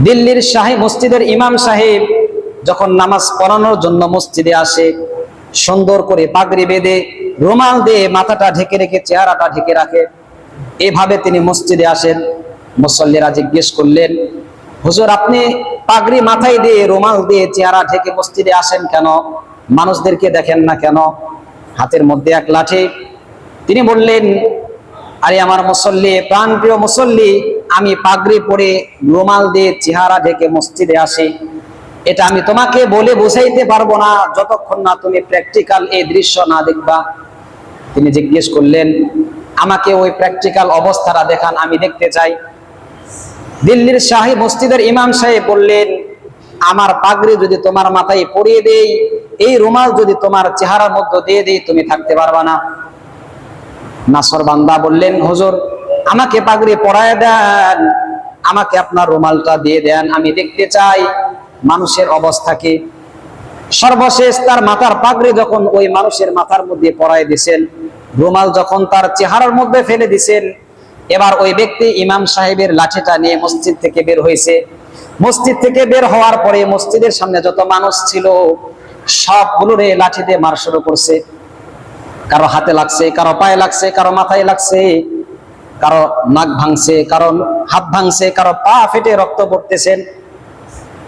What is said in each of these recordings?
দিল্লির শাহী মসজিদের ইমাম সাহেব যখন নামাজ পড়ানোর জন্য মসজিদে আসে, সুন্দর করে পাগড়ি বেঁধে রুমাল দিয়ে মাথাটা ঢেকে রেখে চেহারাটা ঢেকে রাখে। এভাবে তিনি মসজিদে আসেন। মুসল্লিরা জিজ্ঞেস করলেন, হুজুর আপনি পাগড়ি মাথায় দিয়ে রুমাল দিয়ে চেহারা ঢেকে মসজিদে আসেন কেন? মানুষদেরকে দেখেন না কেন? হাতের মধ্যে এক লাঠি। তিনি বললেন, আরে আমার মুসল্লি, প্রাণপ্রিয় মুসল্লি, আমি পাগড়ি পরে রুমাল দিয়ে চেহারা ঢেকে মসজিদে আসি। এটা আমি তোমাকে বলে বোঝাইতে পারবো না যতক্ষণ না তুমি প্র্যাকটিক্যাল এই দৃশ্য না দেখবা। তিনি জিজ্ঞেস করলেন, আমাকে ওই প্র্যাকটিক্যাল অবস্থাটা দেখান, আমি দেখতে চাই। দিল্লির শাহী মসজিদের ইমাম সাহেব বললেন, আমার পাগড়ি যদি তোমার মাথায় পরিয়ে দেই, এই রুমাল যদি তোমার চেহারার মধ্যে দিয়ে দেই, তুমি থাকতে পারবা না। নাসর বান্দা বললেন, হুজুর আমাকে পাগড়ি পরায় দেন, আমাকে আপনার রুমালটা দিয়ে দেন, আমি দেখতে চাই মানুষের অবস্থা কি। সর্বশেষ তার মাথার পাগড়ি যখন ওই মানুষের মাথার মধ্যে পরায় দিছেন, রুমাল যখন তার চেহারার মধ্যে ফেলে দিছেন, এবার ওই ব্যক্তি ইমাম সাহেবের লাঠিটা নিয়ে মসজিদ থেকে বের হয়েছে। মসজিদ থেকে বের হওয়ার পরে মসজিদের সামনে যত মানুষ ছিল সবগুলোরে লাঠি দিয়ে মার শুরু করছে। কারো হাতে লাগছে, কারো পায়ে লাগছে, কারো মাথায় লাগছে, কারো নাক ভাঙছে, কারো হাত ভাঙছে, কারো পা ফেটে রক্ত পড়তেছেন।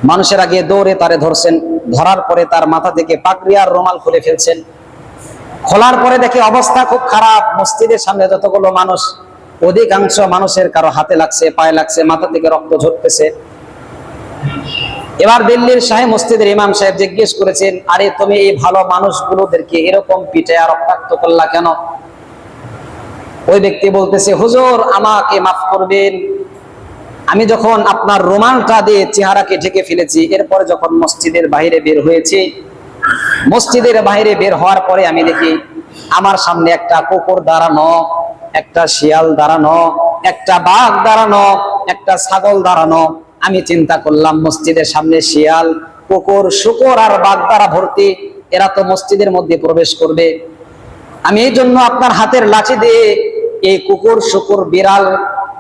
মানুষের আগে দৌড়ে তারে ধরছেন, ধরার পরে তার মাথা থেকে পাগড়ি আর রুমাল খুলে ফেলছেন। খোলার পরে দেখে অবস্থা খুব খারাপ। মসজিদের সামনে যতগুলো মানুষ, অধিকাংশ মানুষের কারো হাতে লাগছে, পায়ে লাগছে, মাথা থেকে রক্ত ঝরতেছে। এবার দিল্লির শাহী মসজিদের ইমাম সাহেব জিজ্ঞেস করেছেন, আরে তুমি এই ভালো মানুষগুলোদেরকে এরকম পিটে আর রক্তাক্ত করলা কেন? ওই ব্যক্তি বলতেছে, হুজুর আমাকে মাফ করবেন, আমি যখন আপনার রুমালটা দিয়ে চেহারাকে ঢেকে ফেলেছি, এরপরে যখন মসজিদের বাইরে বের হয়েছি, মসজিদের বাইরে বের হওয়ার পরে আমি দেখি আমার সামনে একটা কুকুর দাঁড়ানো, একটা শিয়াল দাঁড়ানো, একটা বাঘ দাঁড়ানো, একটা ছাগল দাঁড়ানো। আমি চিন্তা করলাম মসজিদের সামনে শিয়াল, কুকুর, শুকর আর বাঘ দ্বারা ভর্তি, এরা তো মসজিদের মধ্যে প্রবেশ করবে। আমি এই জন্য আপনার হাতের লাঠি দিয়ে এই কুকুর, শুকর, বিড়াল,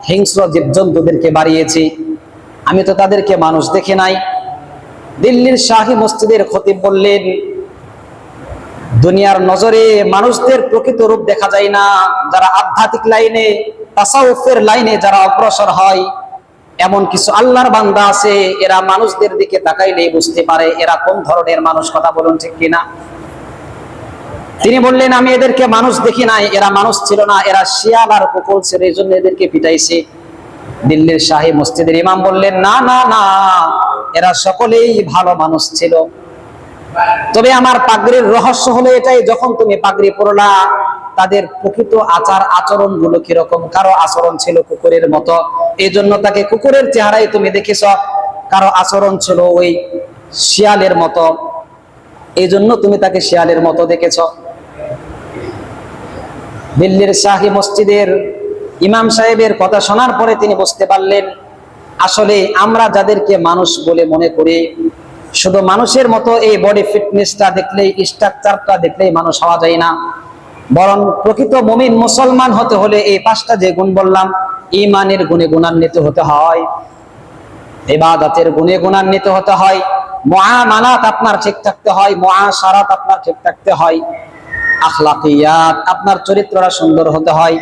হিংস্র জীবজন্তুদেরকে বাড়িয়েছি। আমি তো তাদেরকে মানুষ দেখে নাই। দিল্লির শাহী মসজিদের খতিব বললেন, দুনিয়ার নজরে মানুষদের প্রকৃত রূপ দেখা যায় না। যারা আধ্যাত্মিক লাইনে, তাসাউফের লাইনে যারা অগ্রসর হয়, এমন কিছু আল্লাহর বান্দা আছে, এরা মানুষদের দিকে তাকাইলেই বুঝতে পারে এরা কোন ধরনের মানুষ। কথা বলুন ঠিক কিনা? তিনি বললেন, আমি এদেরকে মানুষ দেখি নাই, এরা মানুষ ছিল না, এরা শিয়াল আর কুকুর ছিল, এই জন্য এদেরকে পিটাইছি। দিল্লির শাহী মসজিদের ইমাম বললেন, না না না, এরা সকলেই ভালো মানুষ ছিল। তবে আমার পাগড়ির রহস্য হলো এটাই, যখন তুমি পাগড়ি পরলা, তাদের প্রকৃত আচার আচরণ গুলো কিরকম। কারো আচরণ ছিল কুকুরের মতো, এই জন্য তাকে কুকুরের চেহারায় তুমি দেখেছ। কারো আচরণ ছিল ওই শিয়ালের মতো, এই জন্য তুমি তাকে শিয়ালের মতো দেখেছ। দিল্লির শাহী মসজিদের ইমাম সাহেবের কথা শোনার পরে তিনি বুঝতে পারলেন, আসলে আমরা যাদেরকে মানুষ বলে মনে করি, শুধু মানুষের মতো এই বডি ফিটনেসটা দেখলেই, স্ট্রাকচারটা দেখলেই মানুষ হওয়া যায় না। বরং প্রকৃত মুমিন মুসলমান হতে হলে এই পাঁচটা যে গুণ বললাম, ঈমানের গুণে গুণান্বিত হতে হয়, ইবাদতের গুণে গুণান্বিত হতে হয়, মুআমালাত আপনার ঠিক থাকতে হয়, মুআশারাত আপনার ঠিক থাকতে হয়, আখলাকিয়াত আপনার চরিত্রটা সুন্দর হতে হয়।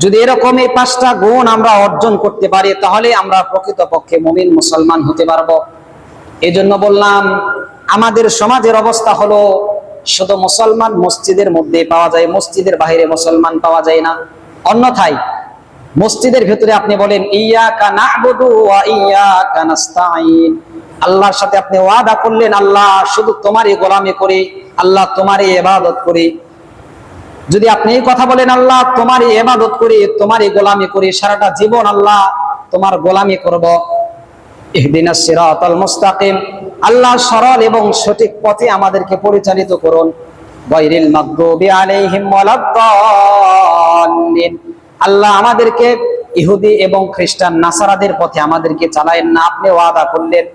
যদি এরকম এই পাঁচটা গুণ আমরা অর্জন করতে পারি, তাহলে আমরা প্রকৃতপক্ষে মুমিন মুসলমান হতে পারবো। এই জন্য বললাম, আমাদের সমাজের অবস্থা হলো শুধু মুসলমান মসজিদের মধ্যে পাওয়া যায়, মসজিদের বাইরে মুসলমান পাওয়া যায় না। অন্যথায় মসজিদের ভিতরে আপনি বলেন ইয়াকা না'বুদু ওয়া ইয়াকা নাস্তাঈন, আল্লাহর সাথে আপনি ওয়াদা করলেন, আল্লাহ শুধু তোমারই গোলামি করি, আল্লাহ তোমারই ইবাদত করি। যদি আপনি এই কথা বলেন, আল্লাহ তোমারই ইবাদত করি, তোমারই গোলামি করি, সারাটা জীবন আল্লাহ তোমার গোলামি করব, ইহদিনাস সিরাতাল মুস্তাকিম, আল্লাহ সরল এবং সঠিক পথে আমাদেরকে পরিচালিত করুন, গায়রিল মাগদুবি আলাইহিম ওয়ালাদ-দাল্লিন, আল্লাহ আমাদেরকে ইহুদি এবং খ্রিস্টান নাসারাদের পথে আমাদেরকে চালায়েন না। আপনি ওয়াদা করলেন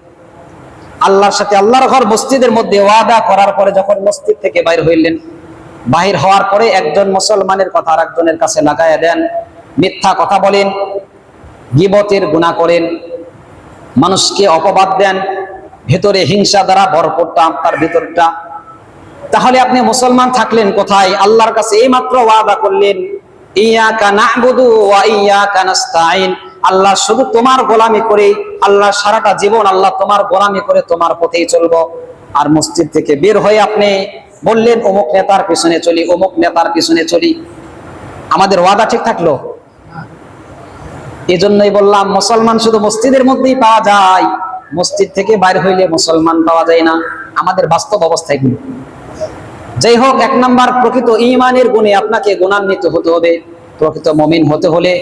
আল্লাহর সাথে, আল্লাহর ঘর মসজিদের মধ্যে ওয়াদা করার পরে যখন মসজিদ থেকে বাইর হইলেন, বাহির হওয়ার পরে একজন মুসলমানের কথা আরেকজনের কাছে লাগায়া দেন, মিথ্যা কথা বলেন, গীবতের গুনাহ করেন, মানুষকে অপবাদ দেন, ভেতরে হিংসা দ্বারা ভরপুরটা আপনার ভিতরটা, তাহলে আপনি মুসলমান থাকলেন কোথায়? আল্লাহর কাছে এইমাত্র ওয়াদা করলেন, ইয়াকা না'বুদু ওয়া ইয়াকা নাস্তাঈন, আল্লাহ শুধু তোমার গোলামি করে, আল্লাহ সারাটা জীবন আল্লাহ তোমার গোলামি করে তোমার পথেই চলবো। আর মসজিদ থেকে বের হয়ে আপনি বললেন অমুক নেতার পিছনে চলি, অমুক নেতার পিছনে চলি। আমাদের ওয়াদা ঠিক থাকলো? এজন্যই বললাম মুসলমান শুধু মসজিদের মধ্যেই পাওয়া যায়, মসজিদ থেকে বাইরে হইলে মুসলমান পাওয়া যায় না। আমাদের বাস্তব অবস্থা এগুলো। যাই হোক, এক নাম্বার প্রকৃত ঈমানের গুণে আপনাকে গুণান্বিত হতে হবে। প্রকৃত মুমিন হতে হলে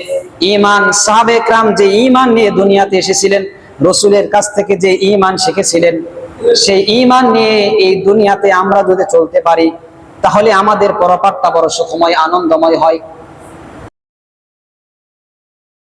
ঈমান, সাহাবে کرام যে ঈমান নিয়ে দুনিয়াতে এসেছিলেন, রাসূলের কাছ থেকে যে ঈমান শিখেছিলেন, সেই ঈমান নিয়ে এই দুনিয়াতে আমরা যদি চলতে পারি, তাহলে আমাদের পরপারটা বড় সুখময়, আনন্দময় হয়।